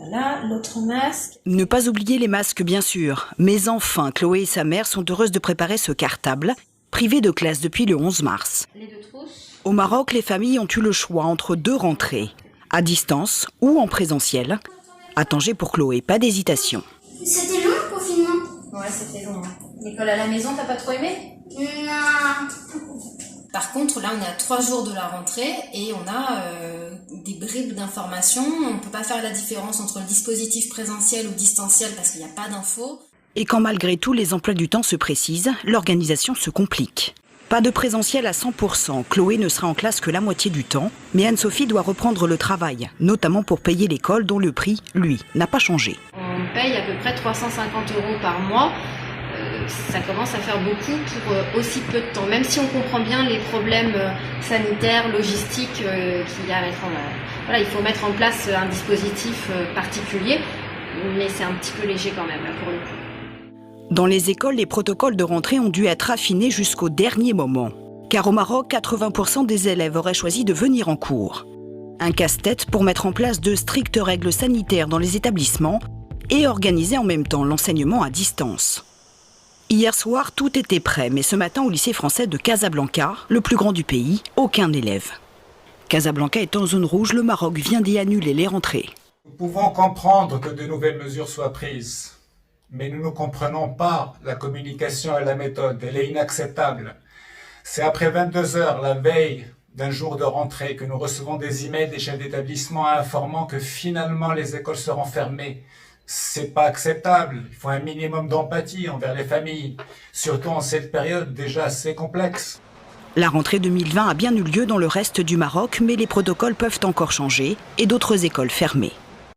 Voilà, l'autre masque. Ne pas oublier les masques, bien sûr. Mais enfin, Chloé et sa mère sont heureuses de préparer ce cartable, privé de classe depuis le 11 mars. Les deux trousses. Au Maroc, les familles ont eu le choix entre deux rentrées, à distance ou en présentiel. À Tanger pour Chloé, pas d'hésitation. C'était long le confinement? Ouais, c'était long. L'école à la maison, t'as pas trop aimé? Non. Par contre, là, on est à 3 jours de la rentrée et on a des bribes d'informations. On ne peut pas faire la différence entre le dispositif présentiel ou distanciel parce qu'il n'y a pas d'infos. Et quand malgré tout les emplois du temps se précisent, l'organisation se complique. Pas de présentiel à 100%, Chloé ne sera en classe que la moitié du temps, mais Anne-Sophie doit reprendre le travail, notamment pour payer l'école dont le prix, lui, n'a pas changé. On paye à peu près 350 € par mois. Ça commence à faire beaucoup pour aussi peu de temps, même si on comprend bien les problèmes sanitaires, logistiques qu'il y a à mettre en œuvre. Voilà, il faut mettre en place un dispositif particulier, mais c'est un petit peu léger quand même, là, pour le coup. Dans les écoles, les protocoles de rentrée ont dû être affinés jusqu'au dernier moment. Car au Maroc, 80% des élèves auraient choisi de venir en cours. Un casse-tête pour mettre en place de strictes règles sanitaires dans les établissements et organiser en même temps l'enseignement à distance. Hier soir, tout était prêt, mais ce matin, au lycée français de Casablanca, le plus grand du pays, aucun élève. Casablanca est en zone rouge, le Maroc vient d'y annuler les rentrées. Nous pouvons comprendre que de nouvelles mesures soient prises, mais nous ne comprenons pas la communication et la méthode. Elle est inacceptable. C'est après 22 heures, la veille d'un jour de rentrée, que nous recevons des emails des chefs d'établissement informant que finalement les écoles seront fermées. C'est pas acceptable. Il faut un minimum d'empathie envers les familles, surtout en cette période déjà assez complexe. La rentrée 2020 a bien eu lieu dans le reste du Maroc, mais les protocoles peuvent encore changer et d'autres écoles fermées.